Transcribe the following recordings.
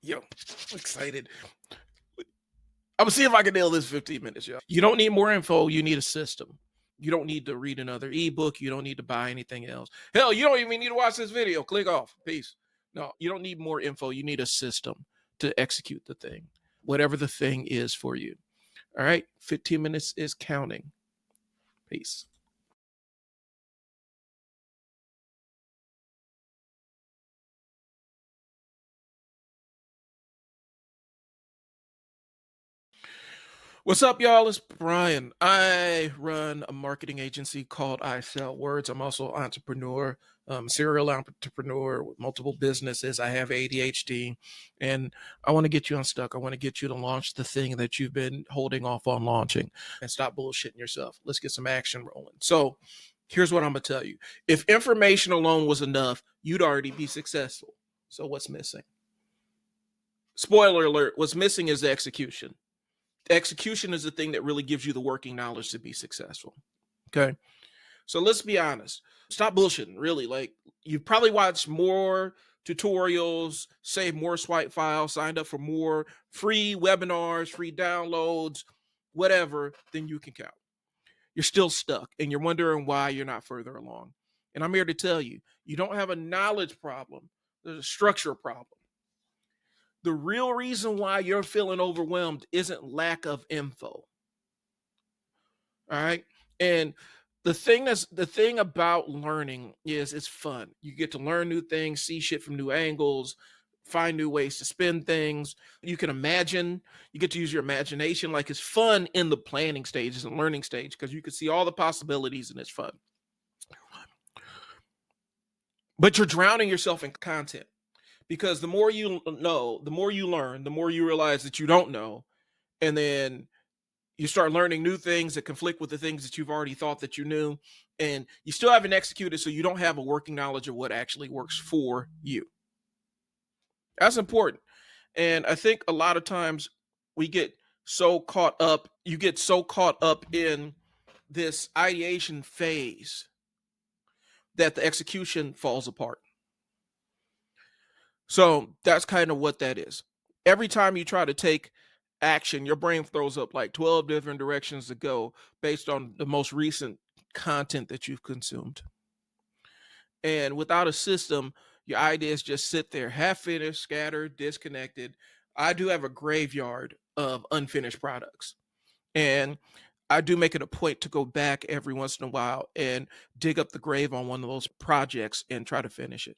Yo, I'm excited. I'm gonna see if I can nail this 15 minutes, yo. You don't need more info, you need a system. You don't need to read another ebook. You don't need to buy anything else. Hell, you don't even need to watch this video. Click off. Peace. No, you don't need more info. You need a system to execute the thing, whatever the thing is for you. All right. 15 minutes is counting. Peace. What's up, y'all? It's Bryon. I run a marketing agency called I Sell Words. I'm also an entrepreneur, serial entrepreneur with multiple businesses. I have ADHD, and I want to get you unstuck. I want to get you to launch the thing that you've been holding off on launching and stop bullshitting yourself. Let's get some action rolling. So here's what I'm going to tell you. If information alone was enough, you'd already be successful. So what's missing? Spoiler alert, what's missing is the execution. Execution is the thing that really gives you the working knowledge to be successful. Okay. So let's be honest. Stop bullshitting, really. Like, you've probably watched more tutorials, saved more swipe files, signed up for more free webinars, free downloads, whatever, than you can count. You're still stuck and you're wondering why you're not further along. And I'm here to tell you, you don't have a knowledge problem. There's a structure problem. The real reason why you're feeling overwhelmed isn't lack of info. All right. And the thing about learning is it's fun. You get to learn new things, see shit from new angles, find new ways to spin things. You can imagine, you get to use your imagination. Like, it's fun in the planning stages and learning stage because you can see all the possibilities and it's fun. But you're drowning yourself in content. Because the more you know, the more you learn, the more you realize that you don't know. And then you start learning new things that conflict with the things that you've already thought that you knew. And you still haven't executed, so you don't have a working knowledge of what actually works for you. That's important. And I think a lot of times we get so caught up, you get so caught up in this ideation phase that the execution falls apart. So that's kind of what that is. Every time you try to take action, your brain throws up like 12 different directions to go based on the most recent content that you've consumed. And without a system, your ideas just sit there, half finished, scattered, disconnected. I do have a graveyard of unfinished products. And I do make it a point to go back every once in a while and dig up the grave on one of those projects and try to finish it.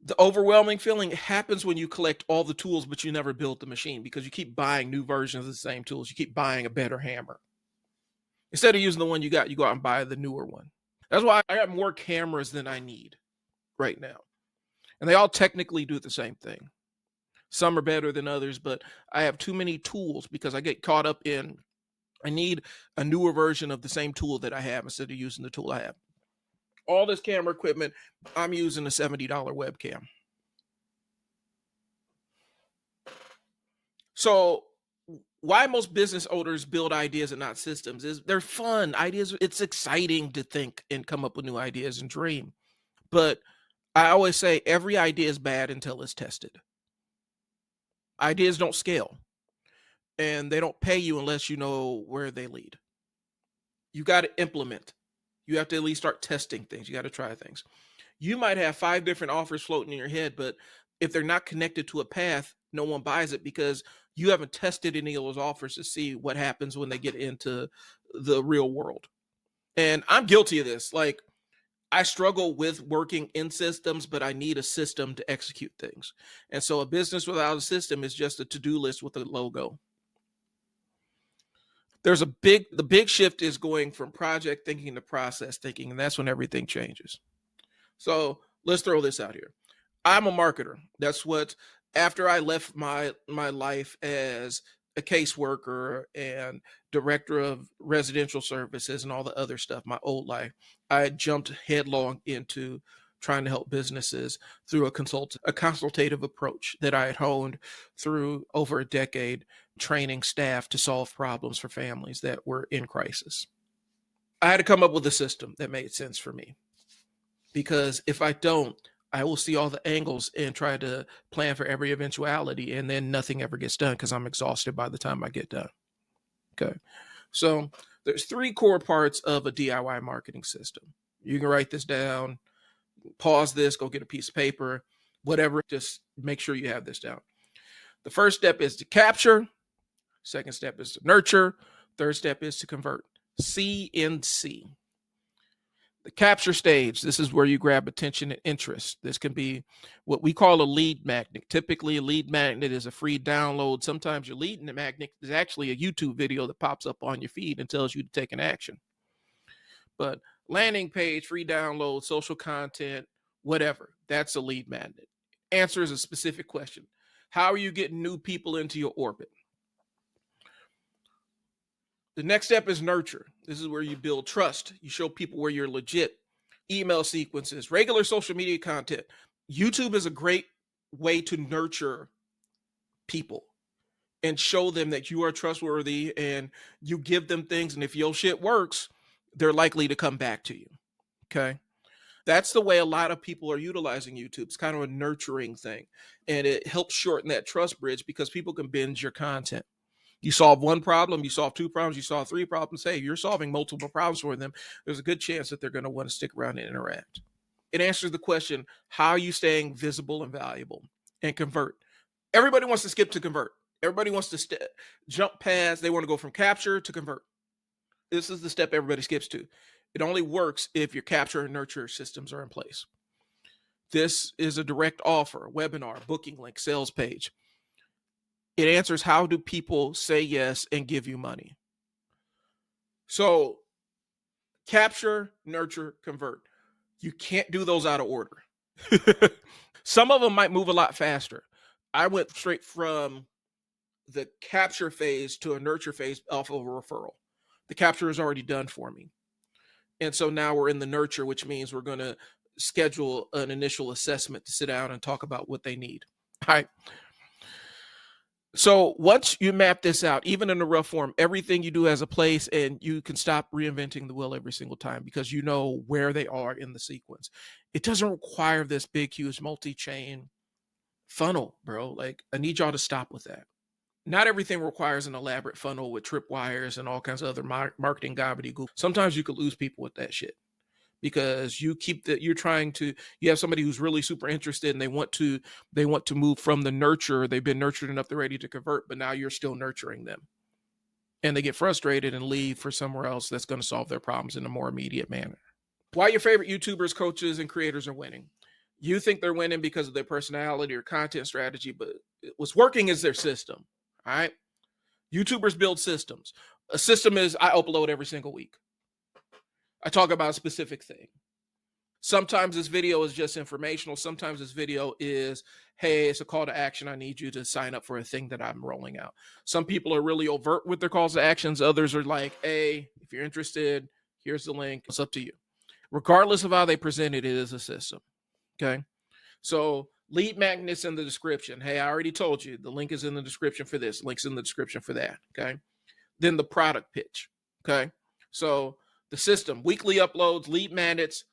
The overwhelming feeling happens when you collect all the tools, but you never build the machine because you keep buying new versions of the same tools. You keep buying a better hammer. Instead of using the one you got, you go out and buy the newer one. That's why I got more cameras than I need right now. And they all technically do the same thing. Some are better than others, but I have too many tools because I get caught up in, I need a newer version of the same tool that I have instead of using the tool I have. All this camera equipment, I'm using a $70 webcam. So why most business owners build ideas and not systems is they're fun. Ideas, it's exciting to think and come up with new ideas and dream. But I always say every idea is bad until it's tested. Ideas don't scale and they don't pay you unless you know where they lead. You got to implement. You have to at least start testing things. You got to try things. You might have 5 different offers floating in your head, but if they're not connected to a path, no one buys it because you haven't tested any of those offers to see what happens when they get into the real world. And I'm guilty of this. Like, I struggle with working in systems, but I need a system to execute things. And so a business without a system is just a to-do list with a logo. The big shift is going from project thinking to process thinking, and that's when everything changes. So let's throw this out here. I'm a marketer. That's what, after I left my life as a caseworker and director of residential services and all the other stuff, my old life, I jumped headlong into trying to help businesses through a consultative approach that I had honed through over a decade, training staff to solve problems for families that were in crisis. I had to come up with a system that made sense for me, because if I don't, I will see all the angles and try to plan for every eventuality, and then nothing ever gets done because I'm exhausted by the time I get done. Okay. So there's 3 core parts of a DIY marketing system. You can write this down, pause this, go get a piece of paper, whatever, just make sure you have this down. The first step is to capture, second step is to nurture, third step is to convert. CNC. The capture stage, this is where you grab attention and interest. This can be what we call a lead magnet. Typically, a lead magnet is a free download. Sometimes your lead magnet is actually a YouTube video that pops up on your feed and tells you to take an action. But landing page, free download, social content, whatever, that's a lead magnet. Answers a specific question. How are you getting new people into your orbit? The next step is nurture. This is where you build trust. You show people where you're legit. Email sequences, regular social media content. YouTube is a great way to nurture people and show them that you are trustworthy, and you give them things. And if your shit works, they're likely to come back to you. Okay. That's the way a lot of people are utilizing YouTube. It's kind of a nurturing thing. And it helps shorten that trust bridge because people can binge your content. You solve one problem, you solve 2 problems, you solve 3 problems. Hey, you're solving multiple problems for them. There's a good chance that they're going to want to stick around and interact. It answers the question, how are you staying visible and valuable? And convert. Everybody wants to skip to convert. Everybody wants to jump past. They want to go from capture to convert. This is the step everybody skips to. It only works if your capture and nurture systems are in place. This is a direct offer, webinar, booking link, sales page. It answers how do people say yes and give you money. So capture, nurture, convert. You can't do those out of order. Some of them might move a lot faster. I went straight from the capture phase to a nurture phase off of a referral. The capture is already done for me. And so now we're in the nurture, which means we're going to schedule an initial assessment to sit down and talk about what they need. All right. So once you map this out, even in a rough form, everything you do has a place, and you can stop reinventing the wheel every single time because you know where they are in the sequence. It doesn't require this big, huge multi-chain funnel, bro. Like, I need y'all to stop with that. Not everything requires an elaborate funnel with tripwires and all kinds of other marketing gobbledygook. Sometimes you could lose people with that shit because you have somebody who's really super interested and they want to move from the nurture. They've been nurtured enough, they're ready to convert, but now you're still nurturing them. And they get frustrated and leave for somewhere else that's going to solve their problems in a more immediate manner. Why your favorite YouTubers, coaches, and creators are winning. You think they're winning because of their personality or content strategy, but what's working is their system. All right. YouTubers build systems. A system is I upload every single week. I talk about a specific thing. Sometimes this video is just informational. Sometimes this video is, hey, it's a call to action. I need you to sign up for a thing that I'm rolling out. Some people are really overt with their calls to actions. Others are like, hey, if you're interested, here's the link. It's up to you. Regardless of how they present it, it is a system. Okay. So lead magnets in the description. Hey, I already told you the link is in the description for this. Link's in the description for that. Okay. Then the product pitch. Okay. So the system, weekly uploads, lead magnets,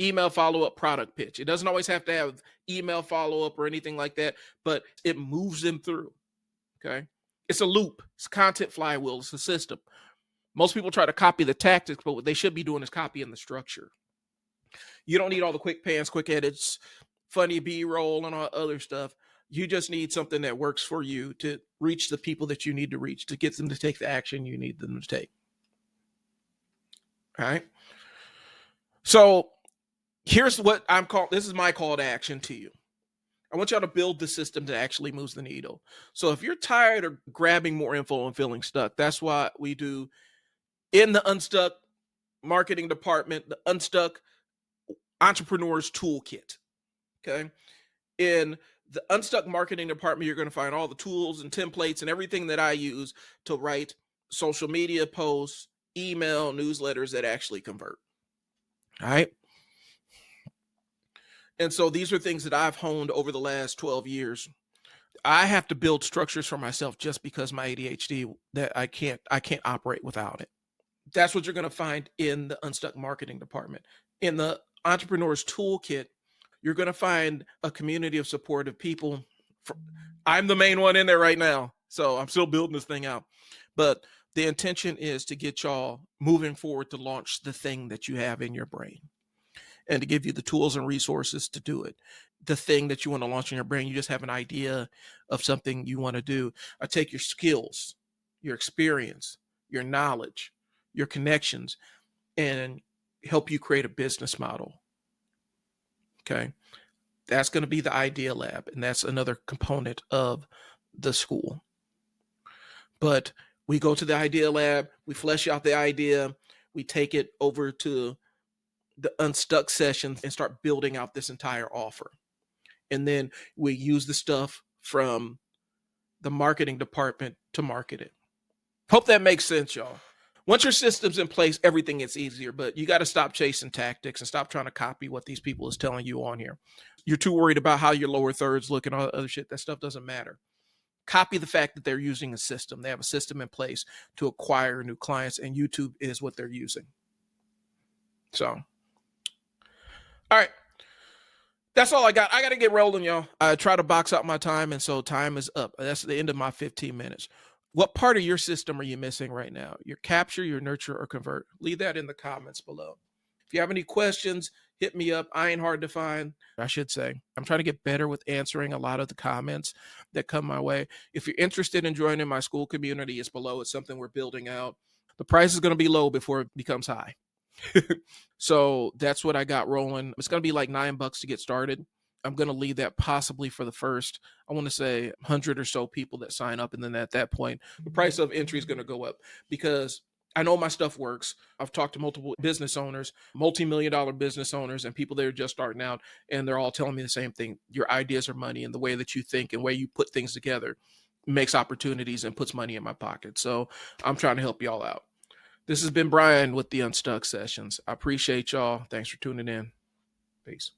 email follow-up, product pitch. It doesn't always have to have email follow-up or anything like that, but it moves them through. Okay. It's a loop. It's a content flywheel. It's a system. Most people try to copy the tactics, but what they should be doing is copying the structure. You don't need all the quick pans, quick edits, funny B-roll, and all other stuff. You just need something that works for you to reach the people that you need to reach, to get them to take the action you need them to take. All right. So here's what this is my call to action to you. I want y'all to build the system that actually moves the needle. So if you're tired of grabbing more info and feeling stuck, that's what we do in the Unstuck marketing department, the Unstuck Entrepreneurs Toolkit. Okay. In the Unstuck marketing department, you're going to find all the tools and templates and everything that I use to write social media posts, email, newsletters that actually convert. All right. And so these are things that I've honed over the last 12 years. I have to build structures for myself just because my ADHD, that I can't operate without it. That's what you're going to find in the Unstuck marketing department. In the Entrepreneurs Toolkit, You're going to find a community of supportive people. I'm the main one in there right now, so I'm still building this thing out. But the intention is to get y'all moving forward to launch the thing that you have in your brain and to give you the tools and resources to do it. The thing that you want to launch in your brain, you just have an idea of something you want to do. I take your skills, your experience, your knowledge, your connections, and help you create a business model. Okay. That's going to be the idea lab. And that's another component of the school. But we go to the idea lab, we flesh out the idea, we take it over to the Unstuck sessions and start building out this entire offer. And then we use the stuff from the marketing department to market it. Hope that makes sense, y'all. Once your system's in place, everything gets easier, but you got to stop chasing tactics and stop trying to copy what these people is telling you on here. You're too worried about how your lower thirds look and all that other shit. That stuff doesn't matter. Copy the fact that they're using a system. They have a system in place to acquire new clients, and YouTube is what they're using. So, all right. That's all I got. I got to get rolling, y'all. I try to box out my time, and so time is up. That's the end of my 15 minutes. What part of your system are you missing right now? Your capture, your nurture, or convert? Leave that in the comments below. If you have any questions, hit me up. I ain't hard to find, I should say. I'm trying to get better with answering a lot of the comments that come my way. If you're interested in joining my school community, it's below. It's something we're building out. The price is going to be low before it becomes high. So that's what I got rolling. It's going to be like $9 to get started. I'm going to leave that possibly for the first, I want to say 100 or so people that sign up. And then at that point, the price of entry is going to go up because I know my stuff works. I've talked to multiple business owners, multi-million-dollar business owners, and people that are just starting out, and they're all telling me the same thing. Your ideas are money, and the way that you think and way you put things together makes opportunities and puts money in my pocket. So I'm trying to help y'all out. This has been Bryon with the Unstuck Sessions. I appreciate y'all. Thanks for tuning in. Peace.